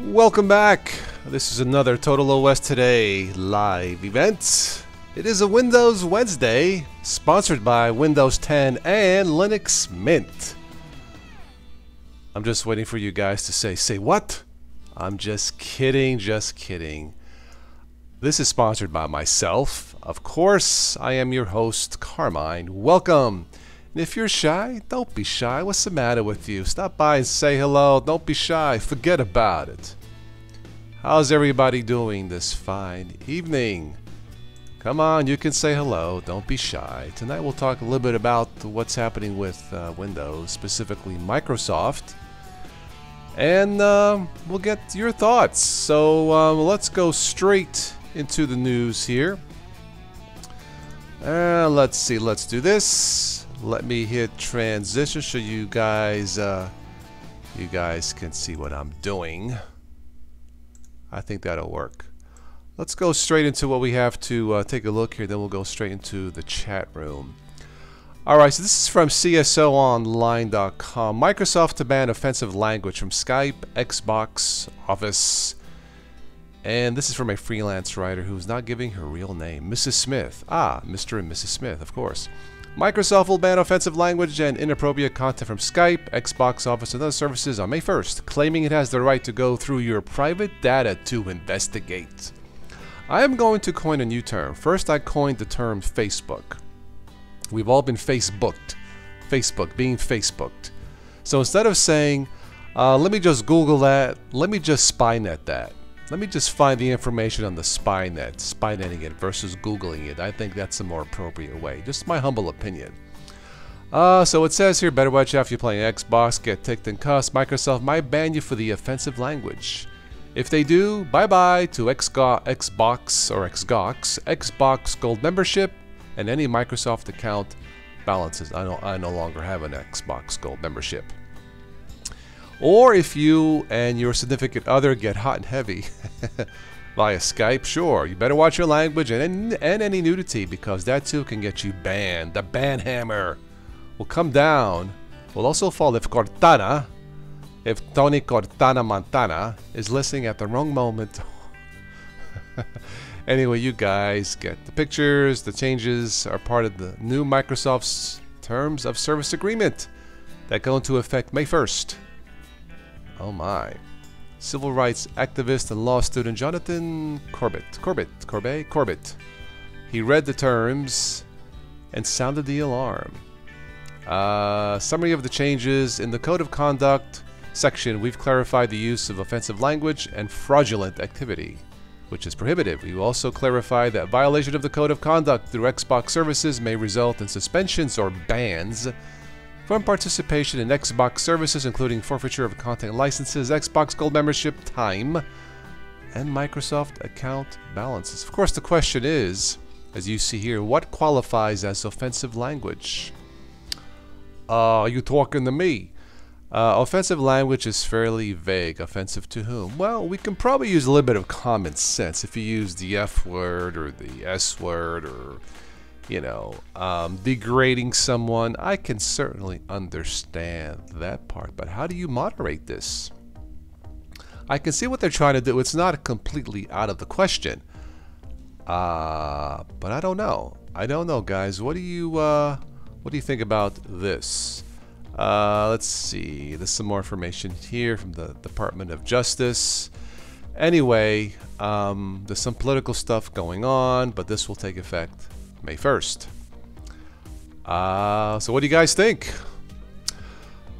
Welcome back. This is another Total OS Today live event. It is a Windows Wednesday, sponsored by Windows 10 and Linux Mint. I'm just waiting for you guys to say what? I'm just kidding, just kidding. This is sponsored by myself. Of course, I am your host, Carmine. Welcome. And if you're shy, don't be shy. What's the matter with you? Stop by and say hello. Don't be shy. Forget about it. How's everybody doing this fine evening? Come on, you can say hello. Don't be shy. Tonight we'll talk a little bit about what's happening with Windows, specifically Microsoft. And we'll get your thoughts. So let's go straight into the news here. Let's see. Let's do this. Let me hit transition so you guys can see what I'm doing. I think that'll work. Let's go straight into what we have to take a look here, then we'll go straight into the chat room. Alright, so this is from CSOonline.com. Microsoft to ban offensive language from Skype, Xbox, Office. And this is from a freelance writer who's not giving her real name. Mrs. Smith. Ah, Mr. and Mrs. Smith, of course. Microsoft will ban offensive language and inappropriate content from Skype, Xbox, Office, and other services on May 1st, claiming it has the right to go through your private data to investigate. I am going to coin a new term. First, I coined the term Facebook. We've all been Facebooked. Facebook, being Facebooked. So instead of saying, let me just Google that, let me just Spynet that. Let me just find the information on the Spynetting it versus Googling it. I think that's a more appropriate way. Just my humble opinion. So it says here, better watch out if you're playing Xbox, get ticked and cussed. Microsoft might ban you for the offensive language. If they do, bye-bye to Xbox or Xbox Gold membership and any Microsoft account balances. I no longer have an Xbox Gold membership. Or if you and your significant other get hot and heavy via Skype, sure, you better watch your language and any nudity, because that too can get you banned. The ban hammer will come down. Will also fall if Tony Cortana Montana is listening at the wrong moment. Anyway, you guys get the pictures. The changes are part of the new Microsoft's Terms of Service Agreement that go into effect May 1st. Oh my. Civil rights activist and law student Jonathan Corbett. He read the terms and sounded the alarm. Summary of the changes. In the Code of Conduct section, we've clarified the use of offensive language and fraudulent activity, which is prohibited. We also clarify that violation of the Code of Conduct through Xbox services may result in suspensions or bans from participation in Xbox services, including forfeiture of content licenses, Xbox Gold membership time, and Microsoft account balances. Of course, the question is, as you see here, what qualifies as offensive language? Are you talking to me? Offensive language is fairly vague. Offensive to whom? Well, we can probably use a little bit of common sense. If you use the F word or the S word or, you know, degrading someone, I can certainly understand that part. But how do you moderate this? I can see what they're trying to do. It's not completely out of the question. But I don't know. I don't know, guys. What do you think about this? Let's see. There's some more information here from the Department of Justice. Anyway, there's some political stuff going on, but this will take effect May 1st. So what do you guys think?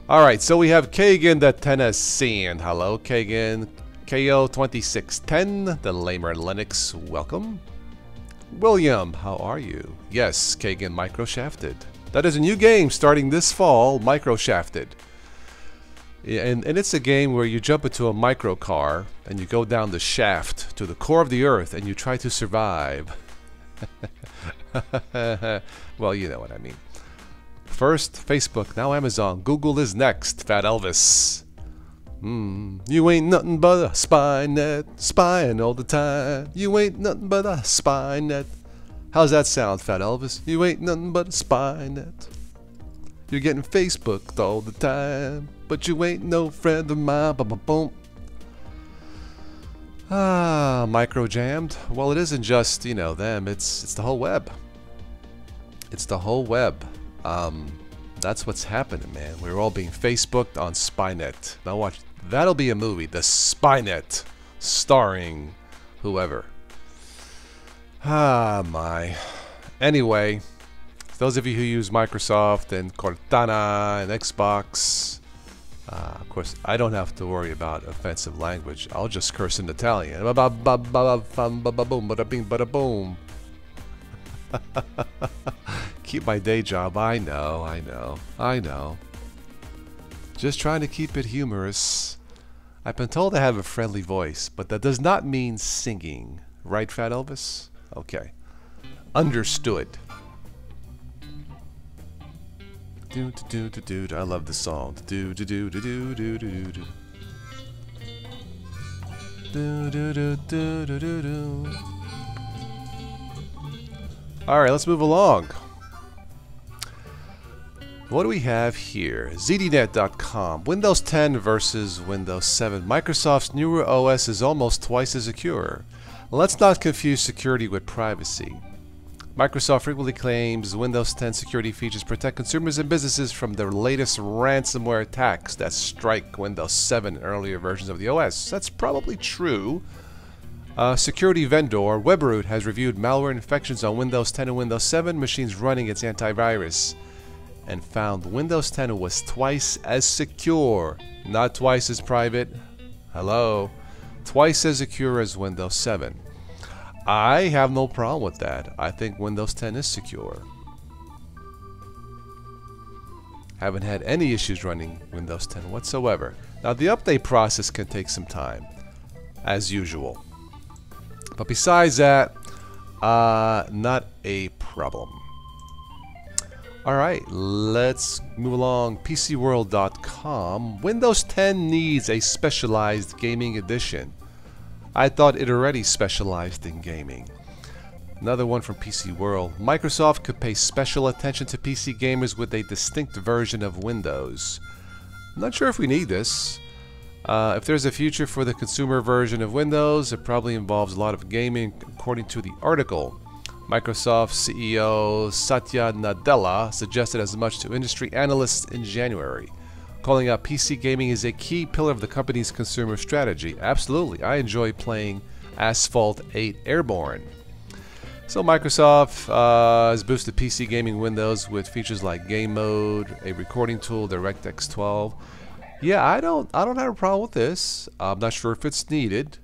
Alright, so we have Kagan the Tennessean. Hello, Kagan. KO2610, the Lamer Linux. Welcome. William, how are you? Yes, Kagan Microshafted. That is a new game starting this fall, Microshafted. And it's a game where you jump into a micro car and you go down the shaft to the core of the earth and you try to survive. Well, you know what I mean. First, Facebook, now Amazon. Google is next, Fat Elvis. You ain't nothing but a Spynet, spying all the time. You ain't nothing but a Spynet. How's that sound, Fat Elvis? You ain't nothing but a Spynet. You're getting Facebooked all the time, but you ain't no friend of mine. Ba-ba-boom. Ah, micro jammed. Well, it isn't just, you know, them. It's the whole web. It's the whole web. That's what's happening, man. We're all being Facebooked on Spynet. Now watch. That'll be a movie. The Spynet, starring whoever. Ah, my. Anyway, those of you who use Microsoft and Cortana and Xbox. Of course, I don't have to worry about offensive language. I'll just curse in Italian. Bada bing, bada boom. Keep my day job. I know. Just trying to keep it humorous. I've been told I have a friendly voice, but that does not mean singing. Right, Fat Elvis? Okay. Understood. Do do do do do. I love the song. Do do do do do do do do. Do do do do do do do. All right, let's move along. What do we have here? ZDNet.com. Windows 10 versus Windows 7. Microsoft's newer OS is almost twice as secure. Let's not confuse security with privacy. Microsoft frequently claims Windows 10 security features protect consumers and businesses from the latest ransomware attacks that strike Windows 7 and earlier versions of the OS. That's probably true. Security vendor Webroot has reviewed malware infections on Windows 10 and Windows 7 machines running its antivirus and found Windows 10 was twice as secure, not twice as private. Hello. Twice as secure as Windows 7. I have no problem with that. I think Windows 10 is secure. Haven't had any issues running Windows 10 whatsoever. Now the update process can take some time, as usual. But besides that, not a problem. Alright, let's move along. PCWorld.com. Windows 10 needs a specialized gaming edition. I thought it already specialized in gaming. Another one from PC World. Microsoft could pay special attention to PC gamers with a distinct version of Windows. I'm not sure if we need this. If there's a future for the consumer version of Windows, it probably involves a lot of gaming, according to the article. Microsoft CEO Satya Nadella suggested as much to industry analysts in January, calling out PC gaming is a key pillar of the company's consumer strategy. Absolutely, I enjoy playing Asphalt 8 Airborne. So Microsoft has boosted PC gaming Windows with features like Game Mode, a recording tool, DirectX 12. Yeah, I don't have a problem with this. I'm not sure if it's needed,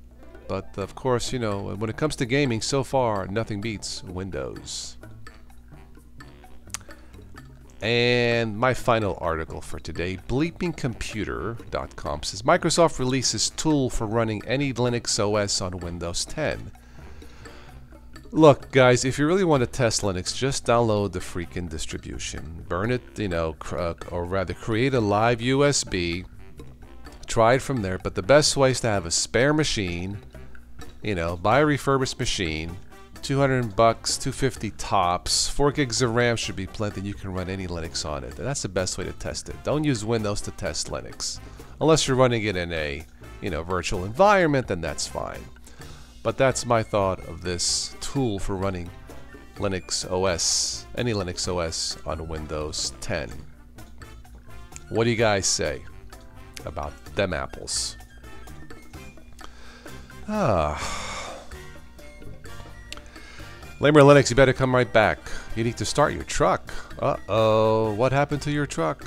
but of course, you know, when it comes to gaming, so far nothing beats Windows. And my final article for today, bleepingcomputer.com says Microsoft releases tool for running any Linux OS on Windows 10. Look, guys, if you really want to test Linux, just download the freaking distribution. Burn it, you know, or rather create a live USB. Try it from there. But the best way is to have a spare machine, you know, buy a refurbished machine. $200, $250 tops. 4 gigs of RAM should be plenty. You can run any Linux on it. And that's the best way to test it. Don't use Windows to test Linux. Unless you're running it in a, you know, virtual environment, then that's fine. But that's my thought of this tool for running Linux OS, any Linux OS on Windows 10. What do you guys say about them apples? Lamer Linux, you better come right back. You need to start your truck. Uh-oh, what happened to your truck?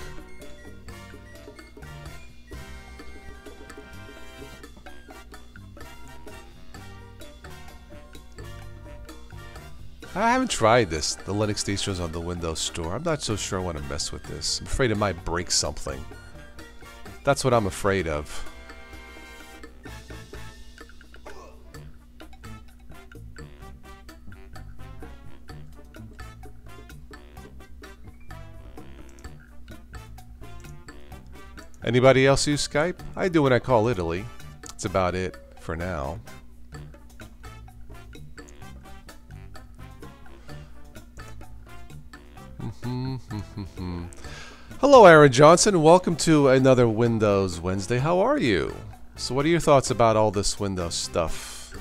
I haven't tried this, the Linux distros on the Windows Store. I'm not so sure I want to mess with this. I'm afraid it might break something. That's what I'm afraid of. Anybody else use Skype? I do when I call Italy. That's about it for now. Hello, Aaron Johnson. Welcome to another Windows Wednesday. How are you? So what are your thoughts about all this Windows stuff?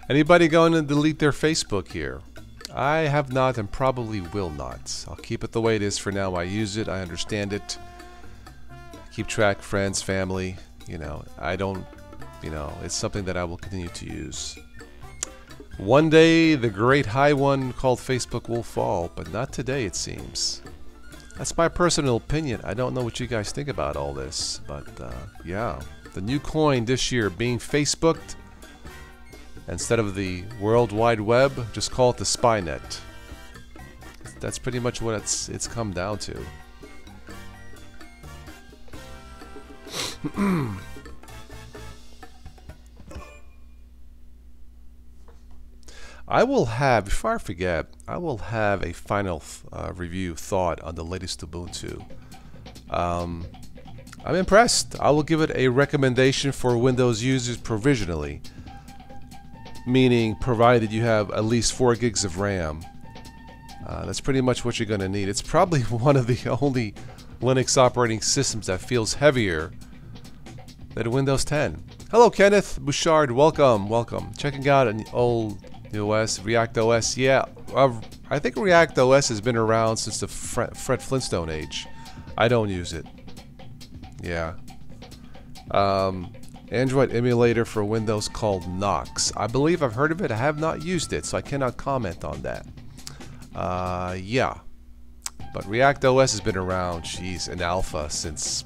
Anybody going to delete their Facebook here? I have not and probably will not. I'll keep it the way it is for now. I use it. I understand it. Keep track, friends, family. You know, I don't, you know, it's something that I will continue to use. One day, the great high one called Facebook will fall, but not today, it seems. That's my personal opinion. I don't know what you guys think about all this, but yeah. The new coin this year being Facebooked. Instead of the World Wide Web, just call it the Spynet. That's pretty much what it's come down to. I will have, before I forget, I will have a final review thought on the latest Ubuntu. I'm impressed. I will give it a recommendation for Windows users provisionally. Meaning, provided you have at least 4 gigs of RAM. That's pretty much what you're going to need. It's probably one of the only Linux operating systems that feels heavier than Windows 10. Hello, Kenneth Bouchard. Welcome, welcome. Checking out an old OS, React OS. Yeah, I think React OS has been around since the Fred Flintstone age. I don't use it. Yeah. Android emulator for Windows called Nox. I believe I've heard of it. I have not used it, so I cannot comment on that. Yeah. But React OS has been around, geez, in alpha since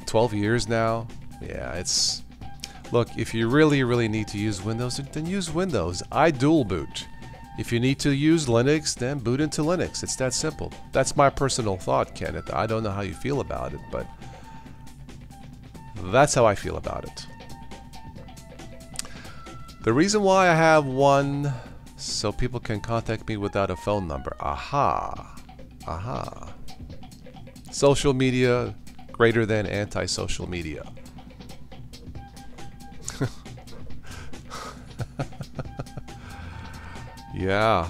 12 years now. Yeah, it's... Look, if you really need to use Windows, then use Windows. I dual boot. If you need to use Linux, then boot into Linux. It's that simple. That's my personal thought, Kenneth. I don't know how you feel about it, but... that's how I feel about it. The reason why I have one, so people can contact me without a phone number. Aha. Aha. Social media greater than anti-social media. Yeah.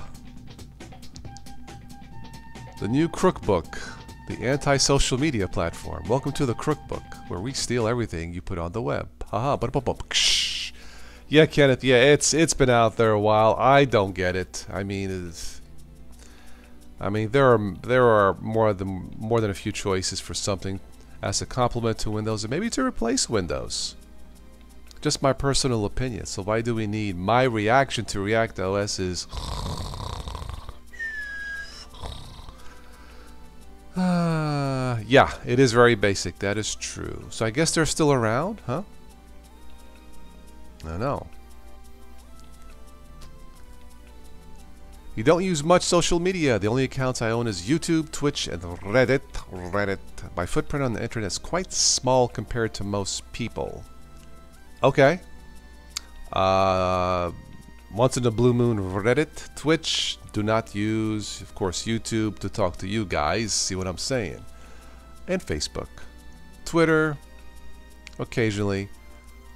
The new Crookbook. The anti-social media platform. Welcome to the Crookbook, where we steal everything you put on the web. Haha, yeah, Kenneth. Yeah, it's been out there a while. I don't get it. I mean, there are more than a few choices for something as a complement to Windows, and maybe to replace Windows. Just my personal opinion. So why do we need? My reaction to React OS is. Yeah, it is very basic. That is true. So I guess they're still around, huh? I don't know. You don't use much social media. The only accounts I own is YouTube, Twitch, and Reddit. My footprint on the internet is quite small compared to most people. Okay. Once in a blue moon, Reddit, Twitch. Do not use, of course, YouTube to talk to you guys. See what I'm saying? And Facebook. Twitter. Occasionally.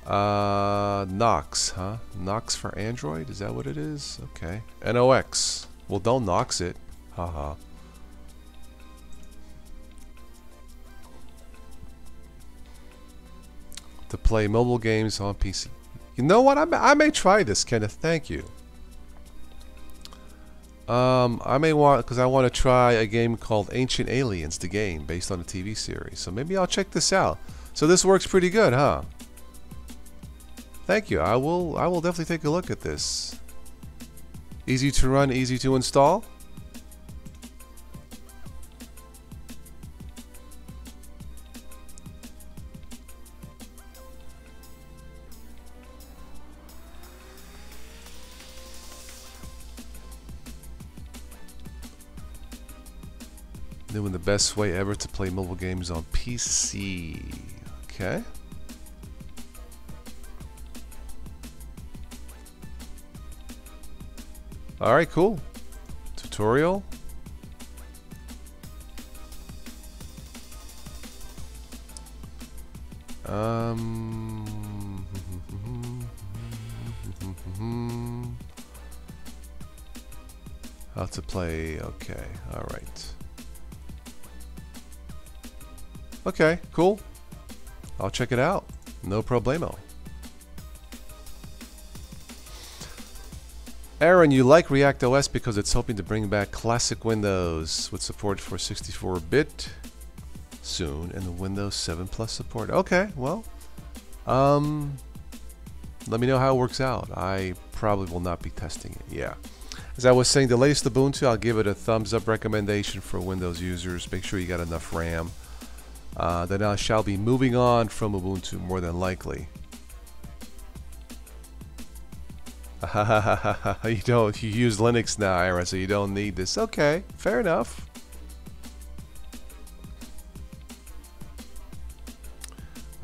Nox, huh? Nox for Android? Is that what it is? Okay. NOx. Well, don't Nox it. Haha. To play mobile games on PC. You know what? I may try this, Kenneth. Thank you. I may want, because I want to try a game called Ancient Aliens, the game, based on a TV series. So maybe I'll check this out. So this works pretty good, huh? Thank you. I will definitely take a look at this. Easy to run, easy to install. Doing the best way ever to play mobile games on PC. Okay. Alright, cool. Tutorial. How to play, okay, alright. Okay, cool. I'll check it out. No problemo. Aaron, you like React OS because it's hoping to bring back classic Windows with support for 64-bit soon and the Windows 7 Plus support. Okay, well, let me know how it works out. I probably will not be testing it. Yeah. As I was saying, the latest Ubuntu, I'll give it a thumbs up recommendation for Windows users. Make sure you got enough RAM. Then I shall be moving on from Ubuntu more than likely. You use Linux now, Ira, so you don't need this. Okay, fair enough.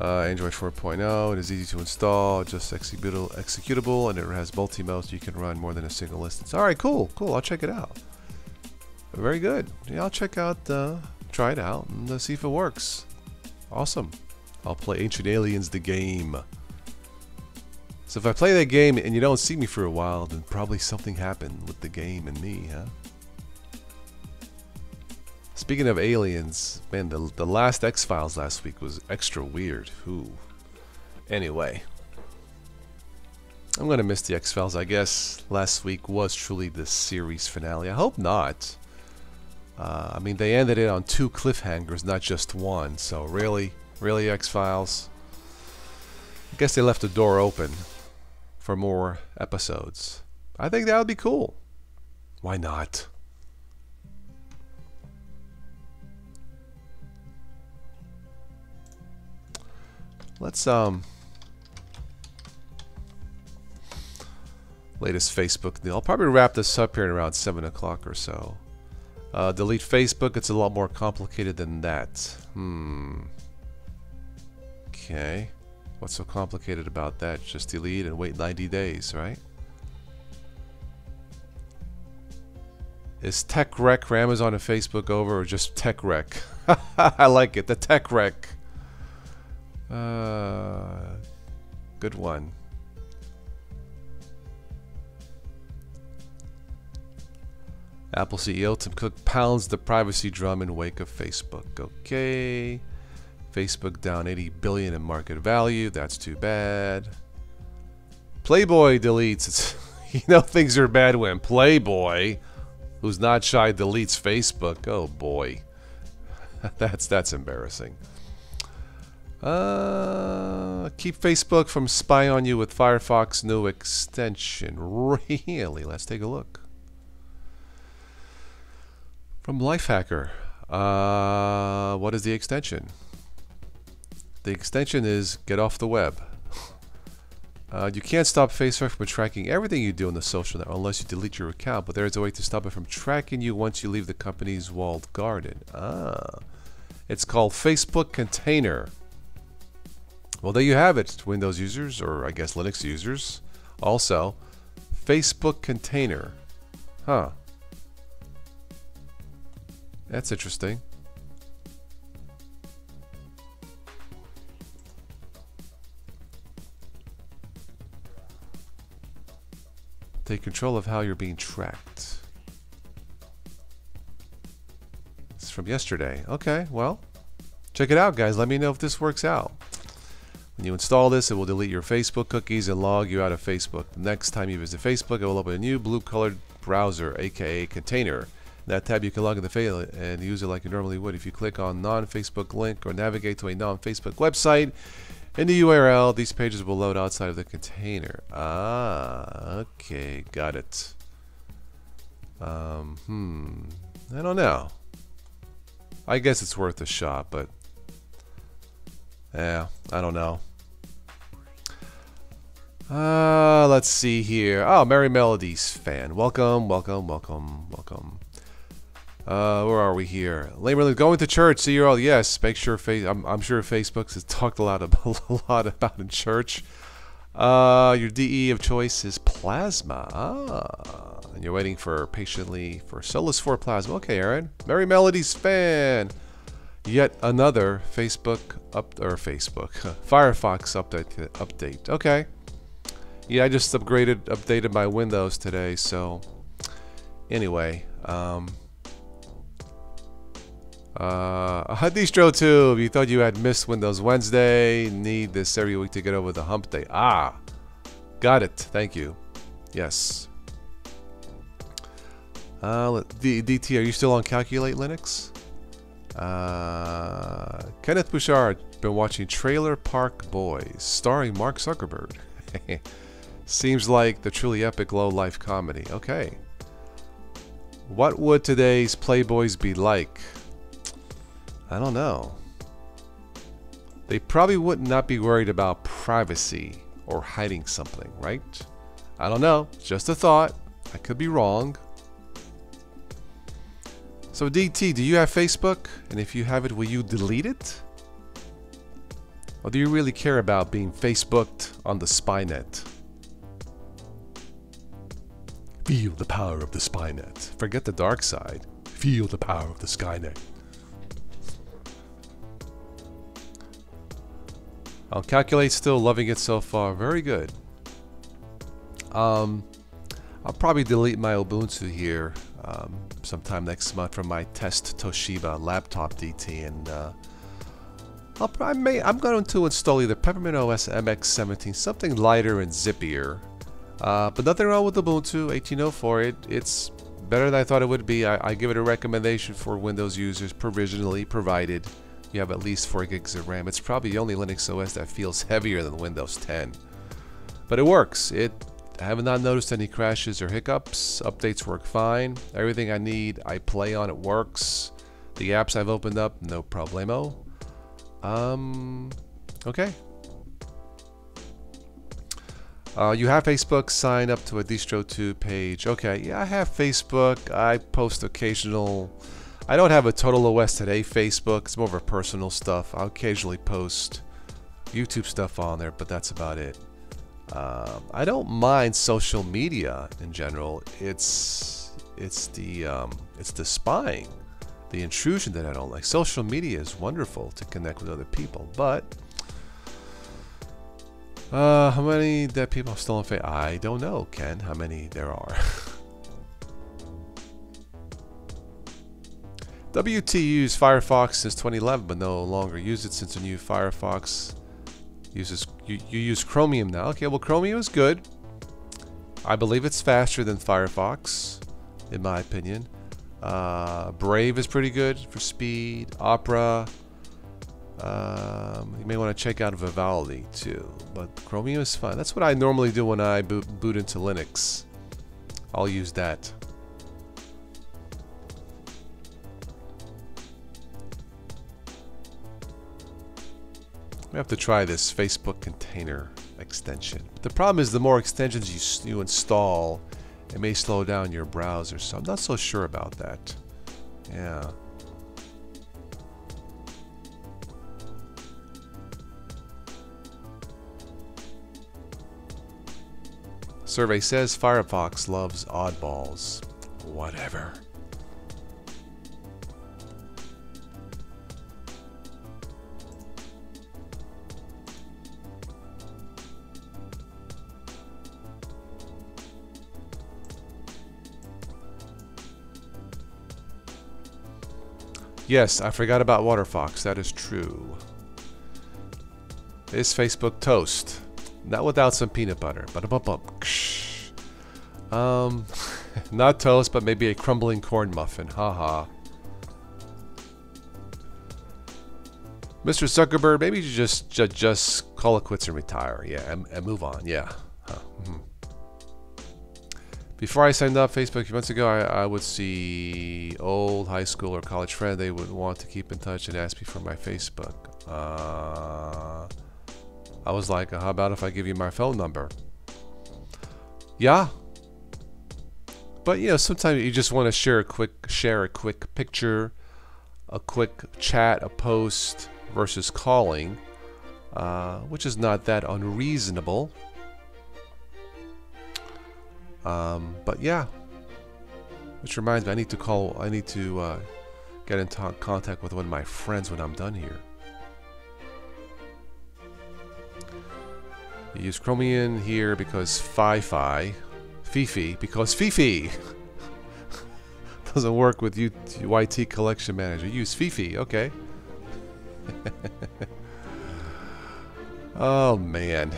Android 4.0, it is easy to install, just executable, and it has multi-mode, so you can run more than a single instance. Alright, cool, I'll check it out. Very good. Yeah, I'll check out, try it out, and see if it works. Awesome. I'll play Ancient Aliens, the game. So if I play that game and you don't see me for a while, then probably something happened with the game and me, huh? Speaking of aliens, man, the last X-Files last week was extra weird. Ooh. Anyway. I'm gonna miss the X-Files, I guess. Last week was truly the series finale. I hope not. I mean, they ended it on 2 cliffhangers, not just 1. So really? Really, X-Files? I guess they left the door open for more episodes. I think that would be cool. Why not? Let's latest Facebook deal. I'll probably wrap this up here at around 7 o'clock or so. Delete Facebook. It's a lot more complicated than that. Okay. What's so complicated about that? Just delete and wait 90 days, right? Is Tech Wreck for Amazon and Facebook over, or just Tech Wreck? I like it. The Tech Wreck. Good one. Apple CEO Tim Cook pounds the privacy drum in wake of Facebook. Okay. Facebook down 80 billion in market value. That's too bad. Playboy deletes. It's, you know things are bad when Playboy, who's not shy, deletes Facebook. Oh boy. That's embarrassing. Keep Facebook from spying on you with Firefox new extension. Really? Let's take a look. From Lifehacker. What is the extension? The extension is get off the web. You can't stop Facebook from tracking everything you do in the social network unless you delete your account, but there is a way to stop it from tracking you once you leave the company's walled garden. It's called Facebook Container. Well, there you have it, Windows users, or I guess Linux users. Also, Facebook Container. Huh. That's interesting. Take control of how you're being tracked. It's from yesterday. Okay, well, check it out, guys. Let me know if this works out. When you install this, it will delete your Facebook cookies and log you out of Facebook. The next time you visit Facebook, it will open a new blue-colored browser, aka Container. In that tab, you can log in the fail and use it like you normally would. If you click on non-Facebook link or navigate to a non-Facebook website, in the URL, these pages will load outside of the container. Okay, got it. I don't know. I guess it's worth a shot, but yeah, I don't know. Let's see here. Oh, Merry Melodies fan. Welcome, welcome, welcome, welcome. Where are we here? Lamerly, going to church. See you all. Yes, make sure. I'm sure Facebook has talked a lot about in church. Your DE of choice is Plasma. And you're waiting patiently for Solus 4 Plasma. Okay, Aaron. Merry Melodies fan. Yet another Firefox update. Okay. Yeah, I just updated my Windows today. So anyway, DistroTube, you thought you had missed Windows Wednesday. Need this every week to get over the hump day. Ah, got it. Thank you. Yes. DT, are you still on Calculate Linux? Kenneth Bouchard, been watching Trailer Park Boys, starring Mark Zuckerberg. Seems like the truly epic low-life comedy. Okay. What would today's Playboys be like? I don't know. They probably would not be worried about privacy or hiding something, right? I don't know. Just a thought. I could be wrong. So DT, do you have Facebook? And if you have it, will you delete it? Or do you really care about being Facebooked on the Spynet? Feel the power of the Spynet. Forget the dark side. Feel the power of the Skynet. I'll calculate, still loving it so far. Very good. I'll probably delete my Ubuntu here sometime next month from my test Toshiba laptop DT, and I'm going to install either Peppermint OS MX17, something lighter and zippier. But nothing wrong with Ubuntu 18.04. It's better than I thought it would be. I give it a recommendation for Windows users, provisionally, provided you have at least 4 gigs of RAM. It's probably the only Linux OS that feels heavier than Windows 10. But it works. I have not noticed any crashes or hiccups. Updates work fine. Everything I need, I play on, it works. The apps I've opened up, no problemo. Okay. You have Facebook, sign up to a DistroTube page. Okay, yeah, I have Facebook. I post occasional. I don't have a Total OS Today Facebook. It's more of a personal stuff. I'll occasionally post YouTube stuff on there, but that's about it. I don't mind social media in general. It's the spying, the intrusion that I don't like. Social media is wonderful to connect with other people, but how many dead people are still on Facebook? I don't know, Ken, how many there are. WT used Firefox since 2011, but no longer use it since the new Firefox uses. You use Chromium now. Okay, well, Chromium is good. I believe it's faster than Firefox, in my opinion. Brave is pretty good for speed. Opera. You may want to check out Vivaldi too, but Chromium is fine. That's what I normally do when I boot into Linux. I'll use that. We have to try this Facebook container extension. But the problem is the more extensions you install, it may slow down your browser. So I'm not so sure about that. Yeah. Survey says Firefox loves oddballs. Whatever. Yes, I forgot about WaterFox. That is true. Is Facebook toast? Not without some peanut butter. Not toast, but maybe a crumbling corn muffin. Haha. Mr. Zuckerberg, maybe you just call it quits and retire. Yeah, and move on. Yeah. Huh. Before I signed up Facebook a few months ago, I would see old high school or college friend. They would want to keep in touch and ask me for my Facebook. I was like, how about if I give you my phone number? Yeah. But you know, sometimes you just want to share a quick picture, a quick chat, a post versus calling, which is not that unreasonable. But yeah, which reminds me, I need to get in contact with one of my friends when I'm done here. You use Chromium here because Fifi, because Fifi doesn't work with YT Collection Manager. Use Fifi, okay. Oh man.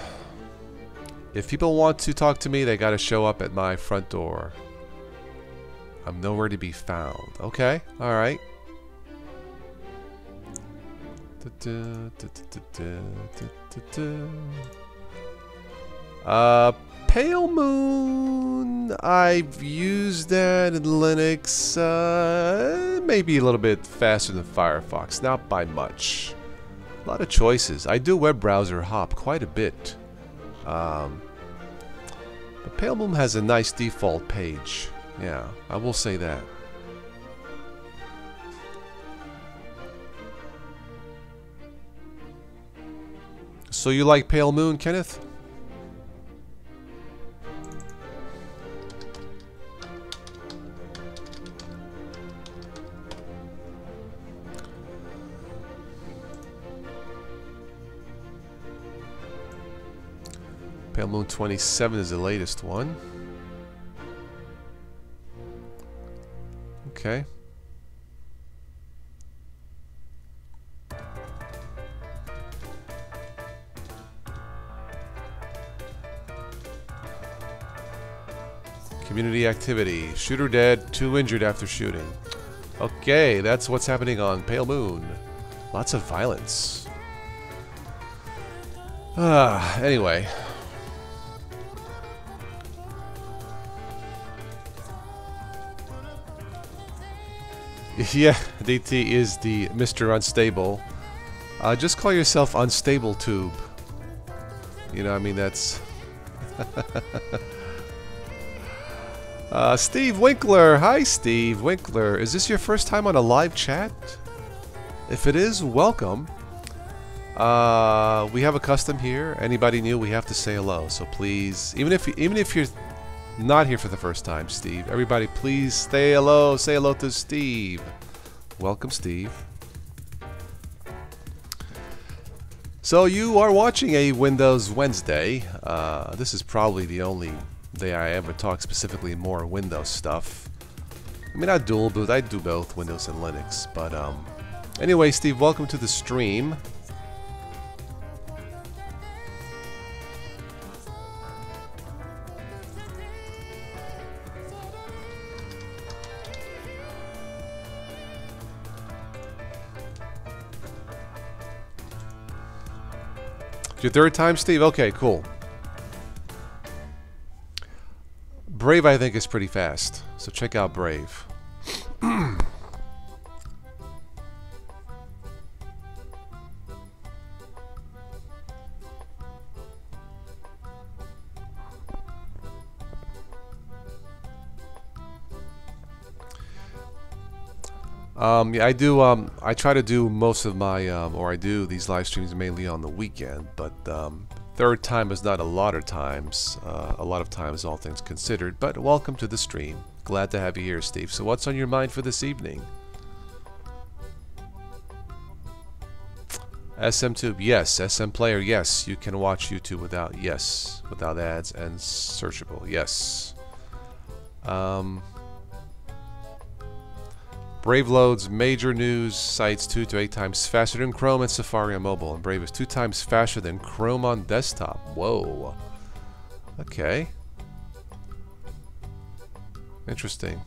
If people want to talk to me, they gotta show up at my front door. I'm nowhere to be found. Okay, alright. Pale Moon, I've used that in Linux, maybe a little bit faster than Firefox, not by much. A lot of choices. I do web browser hop quite a bit. But Pale Moon has a nice default page. Yeah, I will say that. So you like Pale Moon, Kenneth? Pale Moon 27 is the latest one. Okay. Community activity. Shooter dead, 2 injured after shooting. Okay, that's what's happening on Pale Moon. Lots of violence. Anyway. Yeah, DT is the Mr. Unstable. Just call yourself Unstable Tube. You know, I mean, that's... Steve Winkler! Hi, Steve Winkler. Is this your first time on a live chat? If it is, welcome. We have a custom here. Anybody new, we have to say hello. So please, even if you're not here for the first time, Steve, everybody please say hello to Steve. Welcome, Steve. So you are watching a Windows Wednesday. This is probably the only day I ever talk specifically more Windows stuff. I mean, I dual boot, I do both Windows and Linux, but anyway, Steve, welcome to the stream. Your third time, Steve? Okay, cool. Brave, I think, is pretty fast. So check out Brave. Yeah, I do. I try to do most of my, or I do these live streams mainly on the weekend. But third time is not a lot of times. All things considered. But welcome to the stream. Glad to have you here, Steve. So what's on your mind for this evening? SM Tube, yes. SM Player, yes. You can watch YouTube without ads and searchable, yes. Brave loads major news sites 2 to 8 times faster than Chrome and Safari on mobile, and Brave is 2 times faster than Chrome on desktop. Whoa. Okay. Interesting.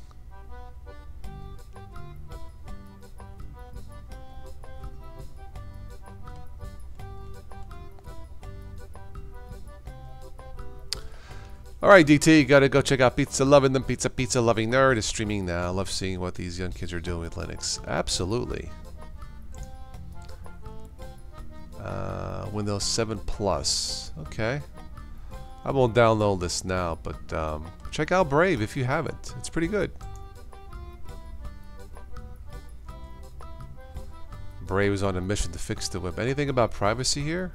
Alright, DT, gotta go check out Pizza Loving Them. Pizza Loving Nerd is streaming now. Love seeing what these young kids are doing with Linux. Absolutely. Windows 7 Plus. Okay. I won't download this now, but check out Brave if you haven't. It's pretty good. Brave is on a mission to fix the web. Anything about privacy here?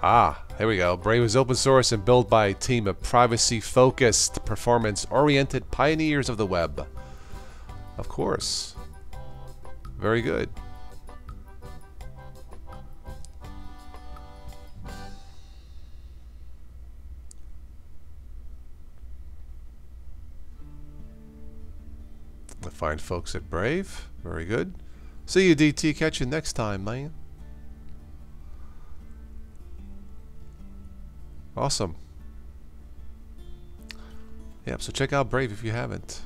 Ah, here we go. Brave is open source and built by a team of privacy-focused, performance-oriented pioneers of the web. Of course. Very good. The fine folks at Brave. Very good. See you, DT. Catch you next time, man. Awesome. Yep, so check out Brave if you haven't.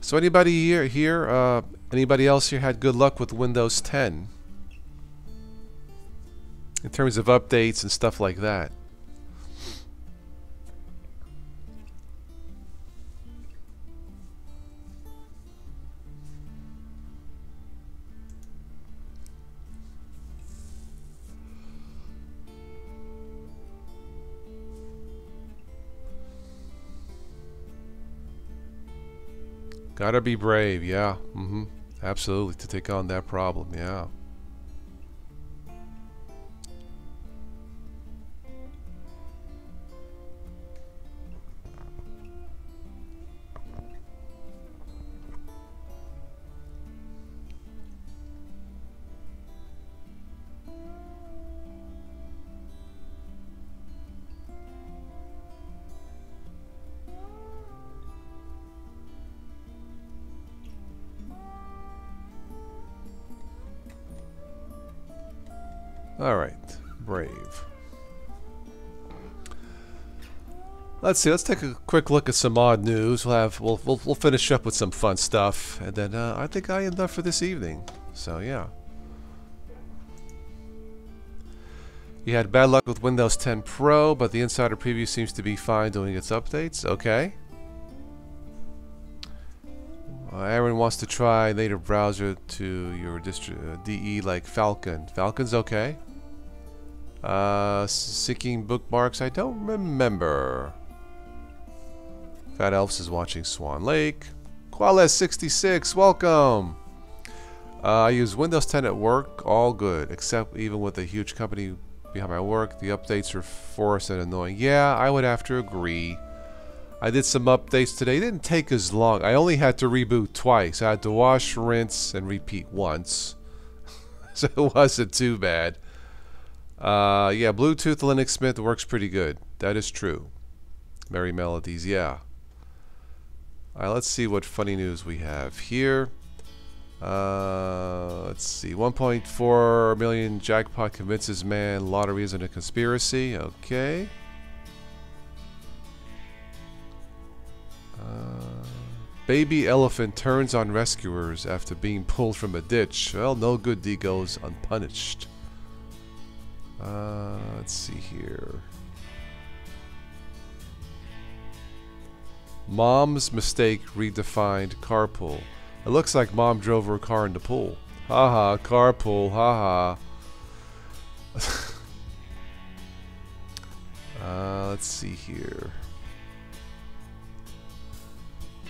So anybody here, anybody else here had good luck with Windows 10? In terms of updates and stuff like that. Gotta be brave, yeah. Absolutely, to take on that problem, yeah. Alright, Brave. Let's see, let's take a quick look at some odd news. We'll finish up with some fun stuff, and then I think I am done for this evening. So yeah. You had bad luck with Windows 10 Pro, but the Insider Preview seems to be fine doing its updates. Okay. Aaron wants to try native browser to your DE like Falcon. Falcon's okay. Seeking bookmarks, I don't remember. Fat Elves is watching Swan Lake. Quales66, welcome. I use Windows 10 at work, all good, except even with a huge company behind my work, the updates are forced and annoying. Yeah, I would have to agree. I did some updates today. It didn't take as long. I only had to reboot twice. I had to wash, rinse, and repeat once. So it wasn't too bad. Yeah, Bluetooth Linux Mint works pretty good. That is true. Merry Melodies, yeah. Let's see what funny news we have here. Let's see. 1.4 million jackpot convinces man lottery isn't a conspiracy. Okay. Baby elephant turns on rescuers after being pulled from a ditch. Well, no good deed goes unpunished. Let's see here. Mom's mistake redefined carpool. It looks like mom drove her car in the pool. Haha, carpool, haha. Let's see here.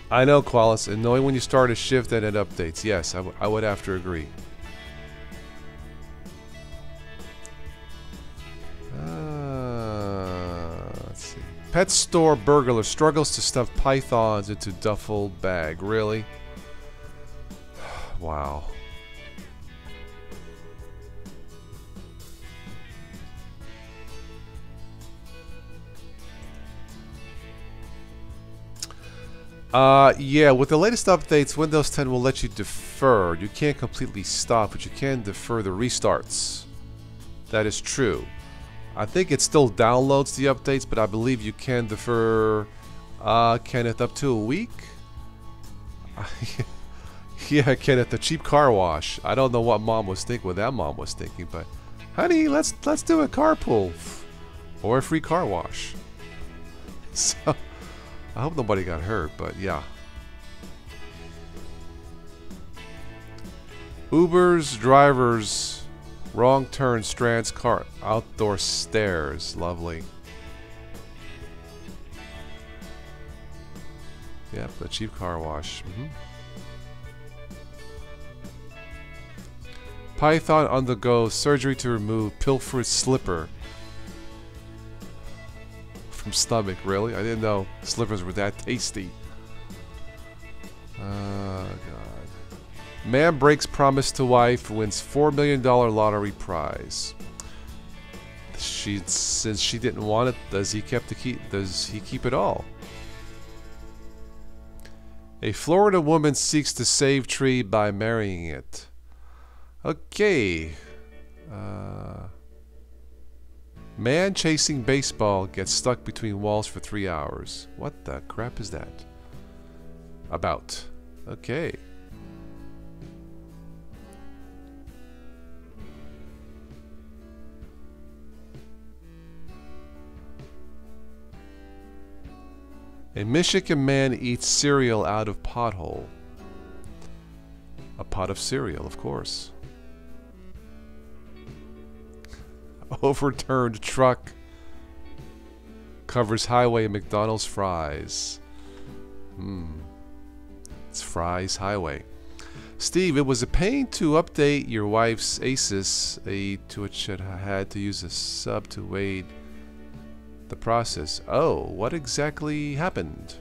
I know, Qualis, and knowing when you start a shift and it updates. Yes, I would have to agree. Let's see. Pet store burglar struggles to stuff pythons into duffel bag. Really? Wow. Yeah, with the latest updates, Windows 10 will let you defer. You can't completely stop, but you can defer the restarts. That is true. I think it still downloads the updates, but I believe you can defer, Kenneth, up to a week? Yeah, Kenneth, the cheap car wash. I don't know what mom was thinking, what that mom was thinking, but honey, let's do a carpool or a free car wash. So I hope nobody got hurt, but yeah. Uber's drivers wrong turn strands car outdoor stairs. Lovely. Yep, the cheap car wash. Python undergoes surgery to remove pilfered slipper from stomach. Really? I didn't know slippers were that tasty. Man breaks promise to wife, wins $4 million lottery prize. Since she didn't want it, does he keep it all? A Florida woman seeks to save tree by marrying it. Okay. Man chasing baseball gets stuck between walls for 3 hours. What the crap is that about? Okay. A Michigan man eats cereal out of pothole. A pot of cereal, of course. Overturned truck covers highway at McDonald's fries. It's Fry's Highway. Steve, it was a pain to update your wife's ASUS, to which it had to use a sub to wait the process. Oh, what exactly happened?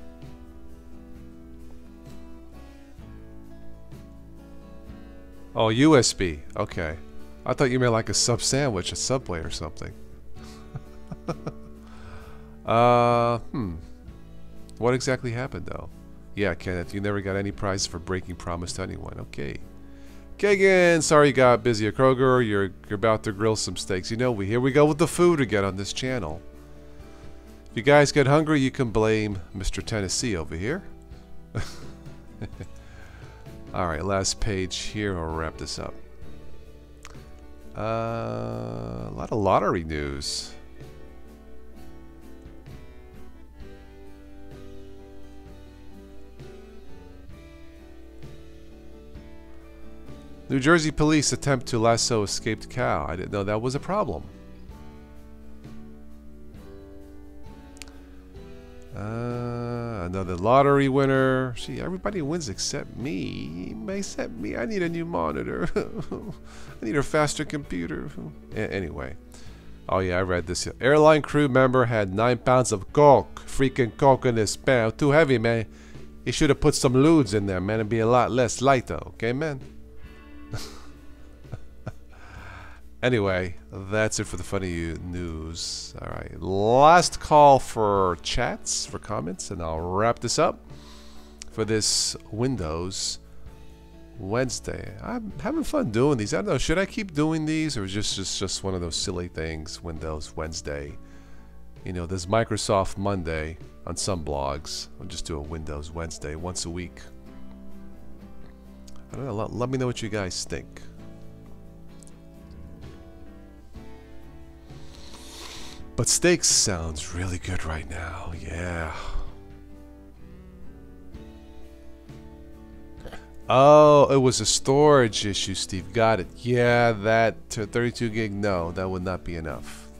Oh, USB. Okay. I thought you meant like a sub sandwich, a Subway or something. What exactly happened though? Yeah, Kenneth, you never got any prizes for breaking promise to anyone. Okay. Kagan, sorry you got busy at Kroger. You're about to grill some steaks. You know, here we go with the food again on this channel. If you guys get hungry, you can blame Mr. Tennessee over here. Alright, last page here. I'll wrap this up. A lot of lottery news. New Jersey police attempt to lasso escaped cow. I didn't know that was a problem. Another lottery winner. See, everybody wins except me. Except me. I need a new monitor. I need a faster computer. Anyway. Oh yeah, I read this. Airline crew member had 9 pounds of coke. Freaking coke in his pan. Too heavy, man. He should have put some ludes in there, man. It'd be a lot less lighter. Okay, man? Anyway, that's it for the funny news. Alright, last call for chats, for comments, and I'll wrap this up for this Windows Wednesday. I'm having fun doing these. I don't know, should I keep doing these, or just one of those silly things, Windows Wednesday? You know, there's Microsoft Monday on some blogs. I'll just do a Windows Wednesday once a week. I don't know, let me know what you guys think. But steaks sounds really good right now, yeah. Oh, it was a storage issue, Steve. Got it. Yeah, that 32 gig, no, that would not be enough.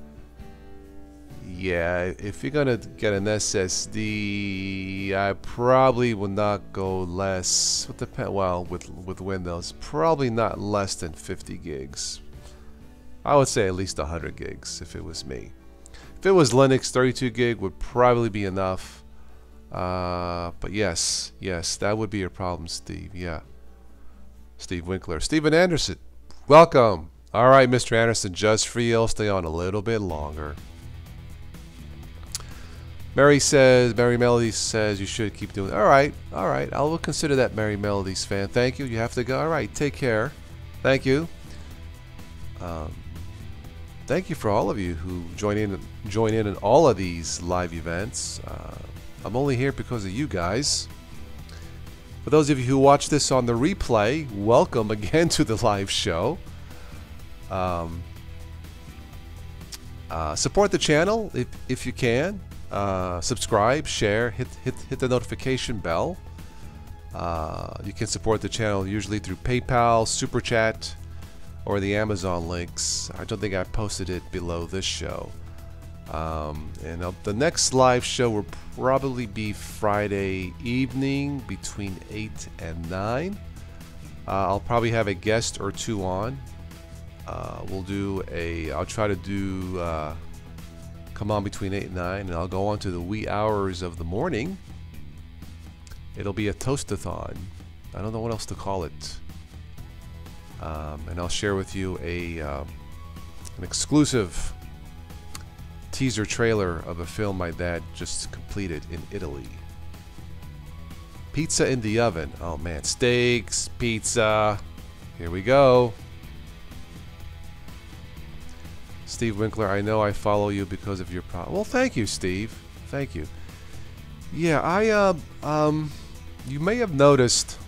Yeah, if you're gonna get an SSD, I probably would not go less. Well, with Windows, probably not less than 50 gigs. I would say at least 100 gigs if it was me. If it was Linux, 32 gig would probably be enough. But yes, that would be your problem, Steve. Yeah. Steve Winkler. Steven Anderson, welcome. All right, Mr. Anderson, just for you, I'll stay on a little bit longer. Mary Melody says you should keep doing it. All right. I will consider that, Mary Melody's fan. Thank you. You have to go. All right, take care. Thank you. Thank you for all of you who join in all of these live events. I'm only here because of you guys. For those of you who watch this on the replay, welcome again to the live show. Support the channel if you can. Subscribe, share, hit the notification bell. You can support the channel usually through PayPal, Super Chat, or the Amazon links. I don't think I posted it below this show. And the next live show will probably be Friday evening between 8 and 9. I'll probably have a guest or two on. I'll try to do come on between 8 and 9, and I'll go on to the wee hours of the morning. It'll be a toast-a-thon. I don't know what else to call it. And I'll share with you an exclusive teaser trailer of a film my dad just completed in Italy. Pizza in the oven. Oh man, steaks, pizza. Here we go. Steve Winkler, I know I follow you because of your well, thank you, Steve. Thank you. Yeah, you may have noticed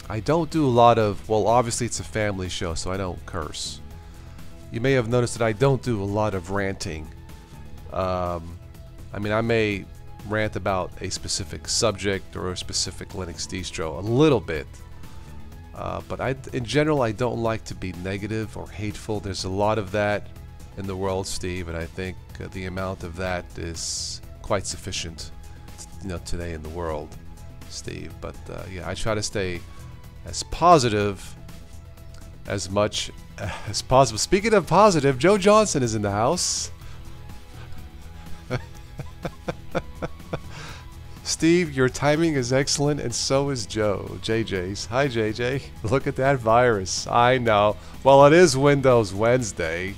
I don't do a lot of, well, obviously it's a family show, so I don't curse. You may have noticed that I don't do a lot of ranting. I mean, I may rant about a specific subject or a specific Linux distro a little bit. But in general, I don't like to be negative or hateful. There's a lot of that in the world, Steve, and I think the amount of that is quite sufficient, today in the world, Steve. But yeah, I try to stay as positive as much as possible. Speaking of positive, Joe Johnson is in the house. Steve, your timing is excellent, and so is Joe. JJ's. Hi, JJ. Look at that virus. I know. Well, it is Windows Wednesday.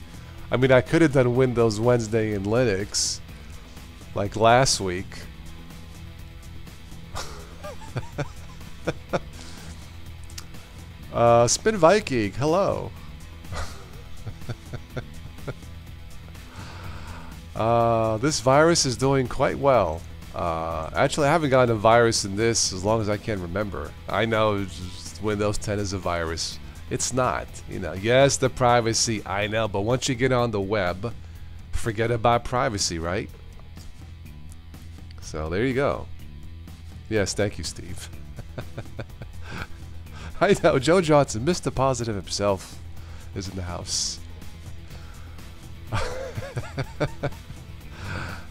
I mean, I could have done Windows Wednesday in Linux, like last week. Spin Viking, hello. This virus is doing quite well. Actually, I haven't gotten a virus in this as long as I can remember. I know Windows 10 is a virus. It's not. Yes, the privacy, I know, but once you get on the web, forget about privacy, right? So there you go. Yes, thank you, Steve. I know, Joe Johnson, Mr. Positive himself, is in the house.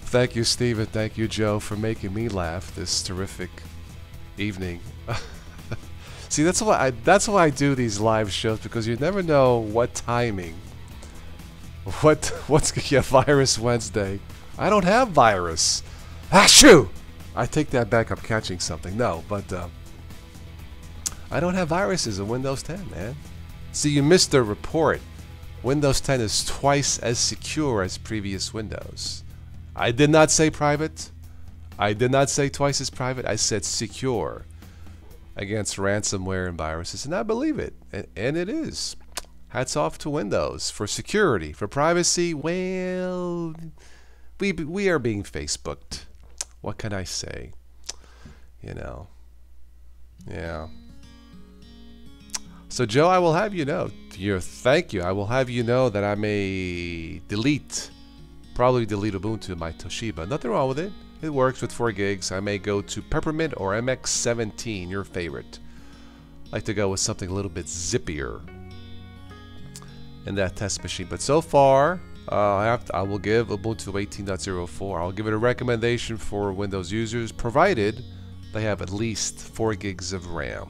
Thank you, Steve, and thank you, Joe, for making me laugh this terrific evening. See, that's why I do these live shows, because you never know what timing. What's Virus Wednesday? I don't have virus. Ah, shoo! I take that back. I'm catching something. No, but I don't have viruses in Windows 10, man. See, you missed the report. Windows 10 is twice as secure as previous Windows. I did not say private. I did not say twice as private. I said secure against ransomware and viruses, and I believe it. And it is. Hats off to Windows for security. For privacy, well, we are being Facebooked. What can I say? Yeah. So Joe, I will have you know, thank you. I will have you know that I may probably delete Ubuntu in my Toshiba. Nothing wrong with it. It works with 4 gigs. I may go to Peppermint or MX17, your favorite. I like to go with something a little bit zippier in that test machine. But so far, I will give Ubuntu 18.04. I'll give it a recommendation for Windows users, provided they have at least 4 gigs of RAM.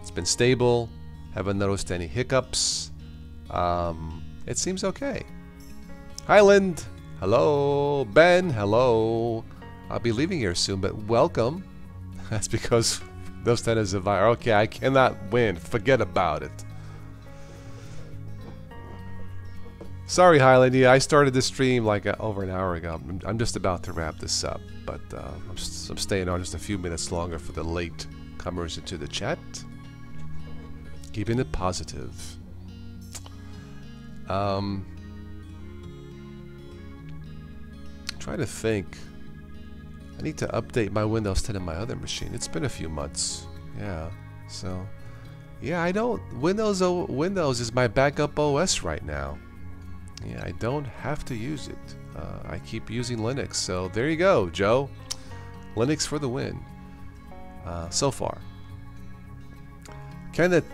It's been stable. Haven't noticed any hiccups. It seems okay. Highland, hello. Ben, hello. I'll be leaving here soon, but welcome. That's because Windows 10 is a virus. Okay, I cannot win. Forget about it. Sorry, Highland. Yeah, I started this stream like over an hour ago. I'm just about to wrap this up, but I'm staying on just a few minutes longer for the late comers into the chat. Keeping it positive. Trying to think. I need to update my Windows 10 on my other machine. It's been a few months. Yeah. So, yeah, I don't. Windows is my backup OS right now. Yeah, I don't have to use it. I keep using Linux. So there you go, Joe. Linux for the win. So far. Kenneth,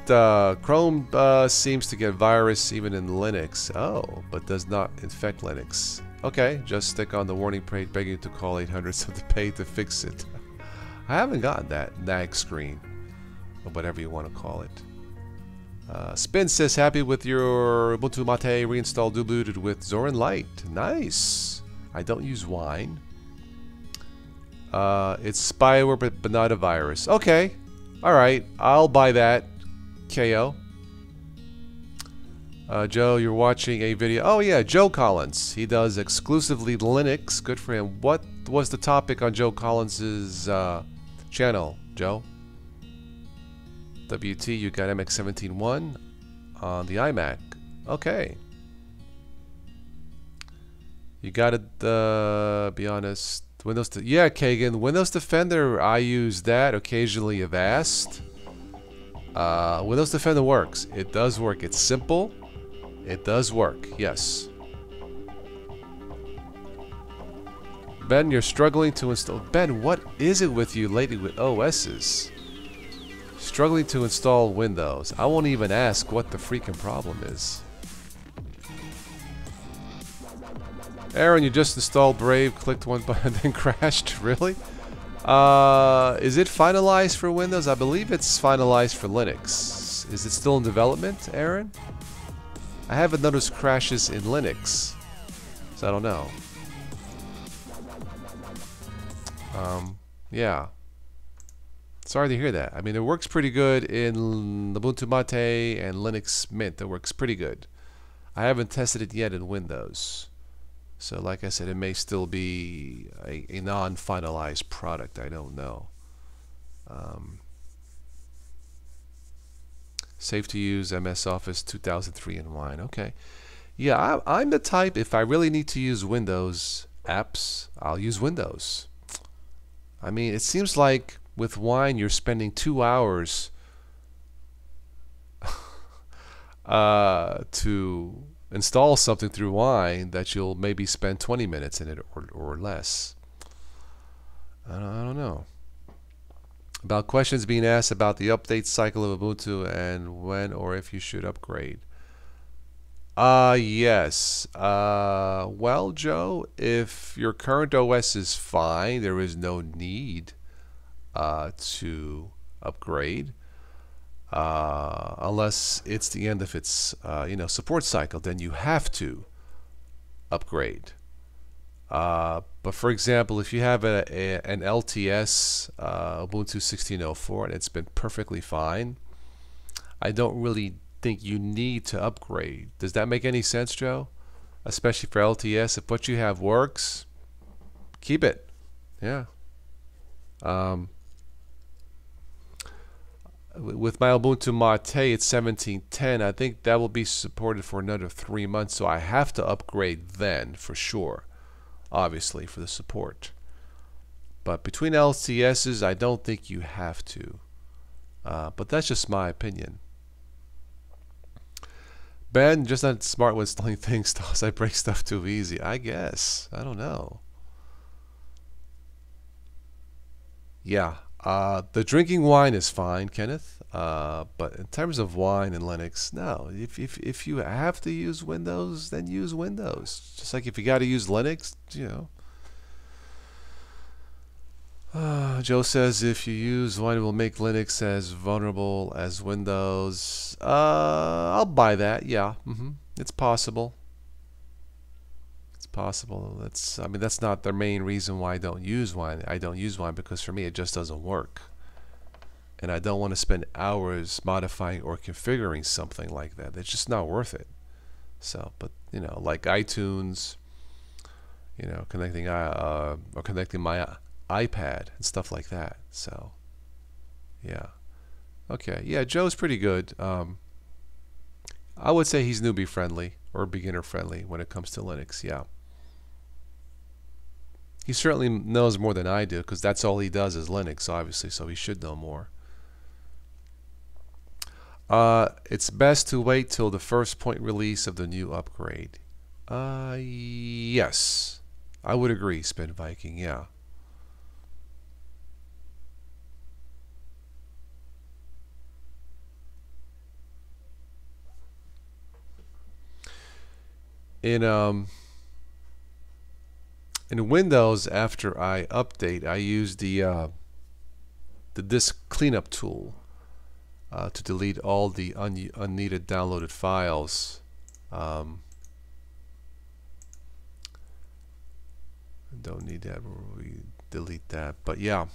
Chrome seems to get virus even in Linux. Oh, but does not infect Linux. Okay, just stick on the warning page begging to call 800 something pay to fix it. I haven't gotten that nag screen, or whatever you want to call it. Spin says, happy with your Ubuntu Mate reinstalled rebooted with Zorin Lite. Nice. I don't use Wine. It's spyware, but not a virus. Okay. Alright, I'll buy that. KO. Joe, you're watching a video. Oh yeah, Joe Collins. He does exclusively Linux. Good for him. What was the topic on Joe Collins's channel, Joe? WT, you got MX17.1 on the iMac. Okay. You got it, be honest. Yeah, Kagan. Windows Defender, I use that occasionally, Avast. Windows Defender works. It does work. It's simple. It does work, yes. Ben, you're struggling to install... Ben, what is it with you lately with OSs? Struggling to install Windows. I won't even ask what the freaking problem is. Aaron, you just installed Brave, clicked one button, then crashed. Really? Is it finalized for Windows? I believe it's finalized for Linux. Is it still in development, Aaron? I haven't noticed crashes in Linux, so I don't know. Yeah. Sorry to hear that. I mean, it works pretty good in Ubuntu Mate and Linux Mint. It works pretty good. I haven't tested it yet in Windows. So like I said, it may still be a non-finalized product. I don't know. Safe to use MS Office 2003 and Wine. Okay. Yeah, I'm the type, if I really need to use Windows apps, I'll use Windows. I mean, it seems like with Wine you're spending 2 hours to install something through Wine that you'll maybe spend 20 minutes in it or less. I don't know. About questions being asked about the update cycle of Ubuntu and when or if you should upgrade. Yes. Well, Joe, if your current OS is fine, there is no need to upgrade. Unless it's the end of its support cycle, then you have to upgrade. But for example, if you have an LTS Ubuntu 16.04 and it's been perfectly fine, I don't really think you need to upgrade. Does that make any sense, Joe? Especially for LTS, if what you have works, keep it. Yeah. With my Ubuntu Mate, it's 17.10. I think that will be supported for another 3 months, so I have to upgrade then for sure. Obviously, for the support. But between LTSs, I don't think you have to. But that's just my opinion. Ben, just not smart when installing things, thus I break stuff too easy. I guess. I don't know. Yeah. The drinking wine is fine, Kenneth. But in terms of wine and Linux, no. If you have to use Windows, then use Windows. Just like if you got to use Linux, you know. Joe says if you use wine, it will make Linux as vulnerable as Windows. I'll buy that. Yeah. It's possible. It's possible. I mean, that's not the main reason why I don't use wine. I don't use wine because for me it just doesn't work. And I don't want to spend hours modifying or configuring something like that. It's just not worth it. So, but you know, like iTunes, you know, connecting my iPad and stuff like that. So, yeah. Okay. Yeah, Joe's pretty good. I would say he's newbie friendly or beginner friendly when it comes to Linux. Yeah. He certainly knows more than I do because that's all he does is Linux, obviously, so he should know more. It's best to wait till the first point release of the new upgrade. Yes. I would agree, Spin Viking, yeah. In Windows, after I update, I use the disk cleanup tool to delete all the unneeded downloaded files. Don't need that. We delete that. But yeah,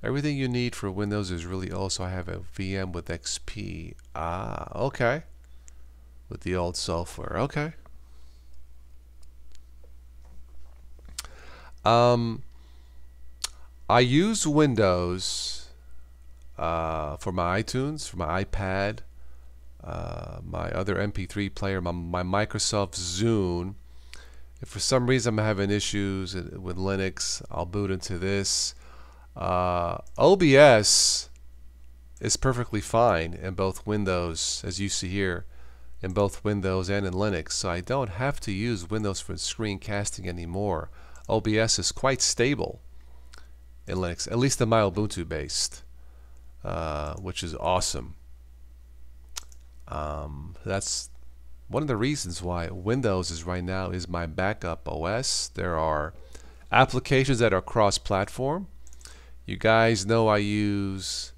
Everything you need for Windows is really also I have a VM with XP. Ah, okay. With the old software. Okay. I use Windows for my iTunes, for my iPad, my other MP3 player, my Microsoft Zune. If for some reason I'm having issues with Linux, I'll boot into this. OBS is perfectly fine in both Windows, as you see here, in both Windows and in Linux. So I don't have to use Windows for screencasting anymore. OBS is quite stable in Linux, at least in my Ubuntu based, which is awesome. That's one of the reasons why Windows is right now is my backup OS. There are applications that are cross-platform. You guys know I use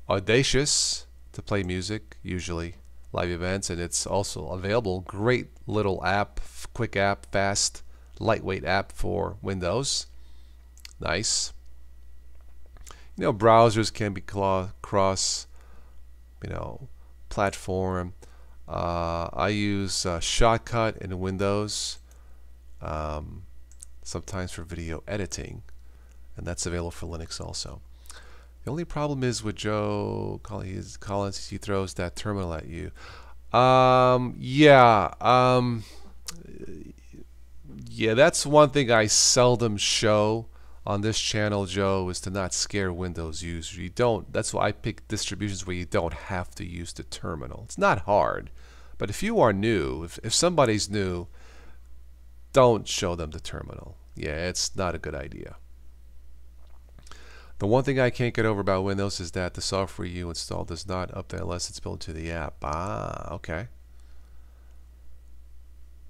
Audacious to play music, usually live events, and it's also available. Great little app, quick app, fast, lightweight app for Windows. Nice. You know, browsers can be cross, platform. I use Shotcut in Windows, sometimes for video editing, and that's available for Linux also. The only problem is with Joe Collins, he throws that terminal at you. Yeah, that's one thing I seldom show on this channel, Joe, is to not scare Windows users. You don't. That's why I pick distributions where you don't have to use the terminal. It's not hard, but if you are new, if somebody's new, don't show them the terminal. Yeah, it's not a good idea. The one thing I can't get over about Windows is that the software you install does not update unless it's built into the app. Ah, okay.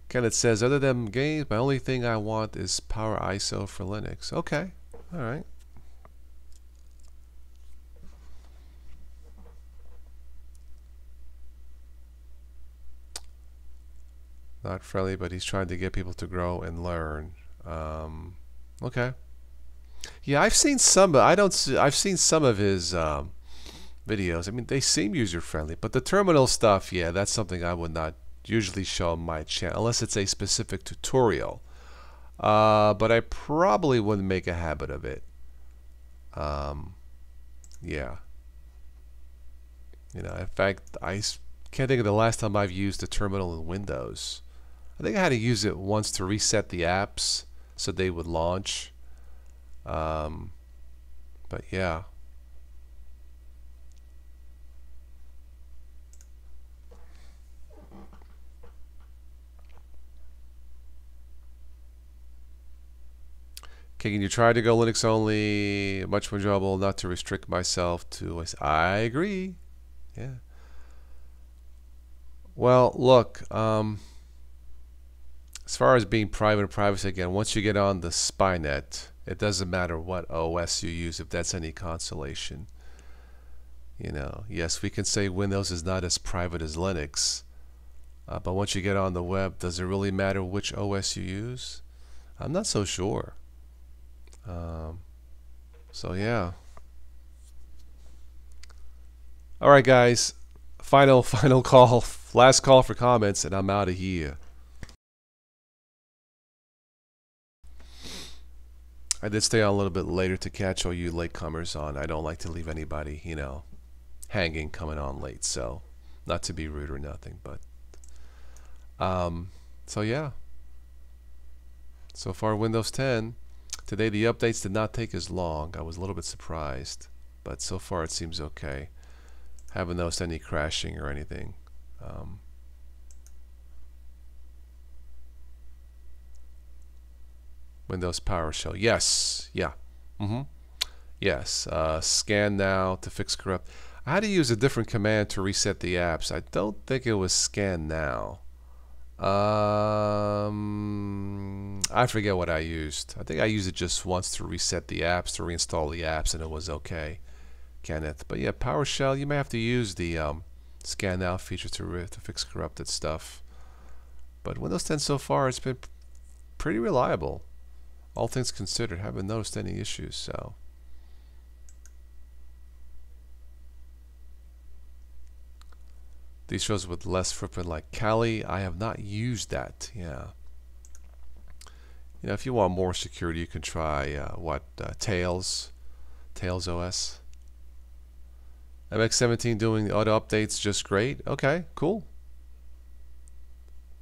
Kenneth says, other than games, my only thing I want is Power ISO for Linux. Okay, all right. Not friendly, but he's trying to get people to grow and learn. Okay. Yeah, I've seen some. I've seen some of his videos. I mean, they seem user-friendly, but the terminal stuff, yeah, that's something I would not usually show on my channel unless it's a specific tutorial. But I probably wouldn't make a habit of it. Yeah. In fact, I can't think of the last time I've used a terminal in Windows. I think I had to use it once to reset the apps so they would launch. But yeah. Okay, can you try to go Linux only? Much more enjoyable not to restrict myself to. I agree. Yeah. Well, look. As far as being private and privacy, again, once you get on the Spynet, it doesn't matter what OS you use, if that's any consolation. Yes, we can say Windows is not as private as Linux, but once you get on the web, does it really matter which OS you use? I'm not so sure. So yeah. All right, guys. Final call, last call for comments, and I'm out of here. I did stay on a little bit later to catch all you latecomers on. I don't like to leave anybody, hanging coming on late. So, not to be rude or nothing, but so yeah. So far, Windows 10. Today the updates did not take as long. I was a little bit surprised, but so far it seems okay. Haven't noticed any crashing or anything. Windows PowerShell. Yes. Yeah. Yes. Scan now to fix corrupt. I had to use a different command to reset the apps. I don't think it was scan now. I forget what I used. I think I used it just once to reset the apps, to reinstall the apps, and it was okay, Kenneth. But yeah, PowerShell, you may have to use the scan now feature to fix corrupted stuff. But Windows 10 so far, it's been pretty reliable. All things considered, haven't noticed any issues. So Distros with less footprint like Kali. I have not used that. Yeah. You know, if you want more security, you can try Tails OS. MX17 doing the auto updates just great. Okay, cool.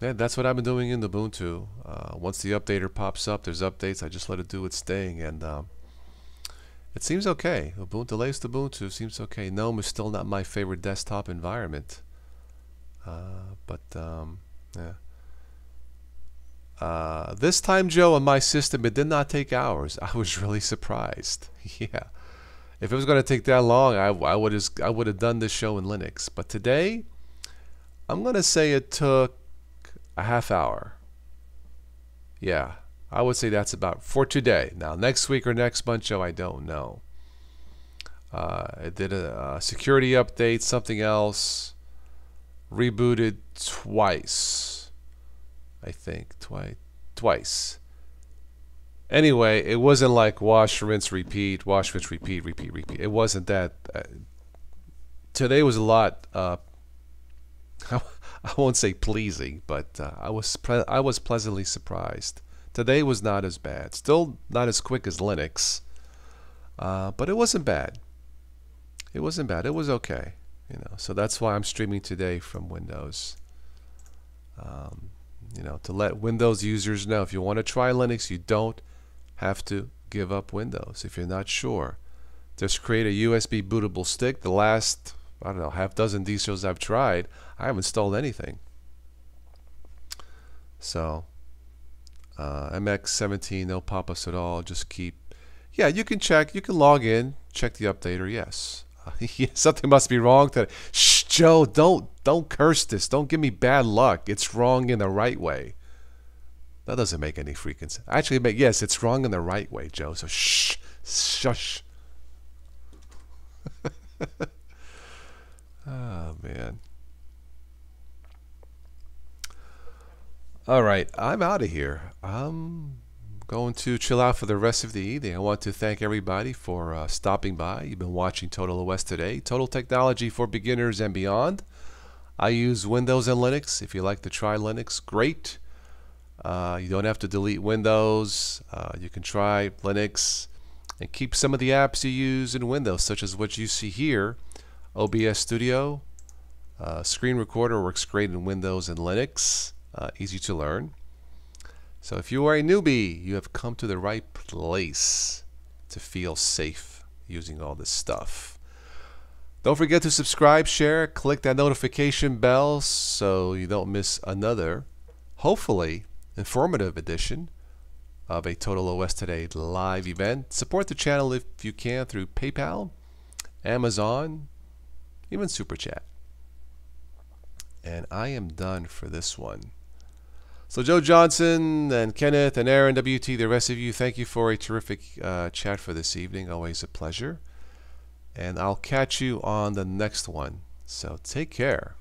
Yeah, that's what I've been doing in Ubuntu. Once the updater pops up, there's updates. I just let it do its thing, and it seems okay. Ubuntu, latest Ubuntu seems okay. GNOME is still not my favorite desktop environment, but yeah. This time, Joe, on my system, it did not take hours. I was really surprised. Yeah. If it was going to take that long, I would have done this show in Linux. But today, I'm going to say it took a half hour. Yeah, I would say that's about for today. Now, next week or next month, Joe, I don't know. It did a security update, something else. Rebooted twice. I think twice. Anyway, it wasn't like wash, rinse, repeat, wash, rinse, repeat, repeat, repeat. It wasn't that. Today was a lot. I won't say pleasing, but I was pleasantly surprised. Today was not as bad. Still not as quick as Linux, but it wasn't bad. It wasn't bad. It was okay. You know, so that's why I'm streaming today from Windows. You know, to let Windows users know, if you want to try Linux, you don't have to give up Windows. If you're not sure, just create a USB bootable stick. The last, I don't know, half dozen distros I've tried, I haven't installed anything. So MX17, no pop-ups at all. Just keep, yeah, you can check, you can log in, check the updater. Yes. Something must be wrong today. Shh, Joe, don't curse this. Don't give me bad luck. It's wrong in the right way. That doesn't make any freaking sense. Actually, yes, it's wrong in the right way, Joe. So shh, shush. Oh man. All right, I'm out of here. I'm going to chill out for the rest of the evening. I want to thank everybody for stopping by. You've been watching Total OS today. Total technology for beginners and beyond. I use Windows and Linux. If you like to try Linux, great. You don't have to delete Windows. You can try Linux and keep some of the apps you use in Windows, such as what you see here. OBS Studio. Screen Recorder works great in Windows and Linux. Easy to learn. So if you are a newbie, you have come to the right place to feel safe using all this stuff. Don't forget to subscribe, share, click that notification bell so you don't miss another, hopefully, informative edition of a Total OS Today live event. Support the channel if you can through PayPal, Amazon, even Super Chat. And I am done for this one. So Joe Johnson and Kenneth and Aaron WT, the rest of you, thank you for a terrific chat for this evening. Always a pleasure. And I'll catch you on the next one. So take care.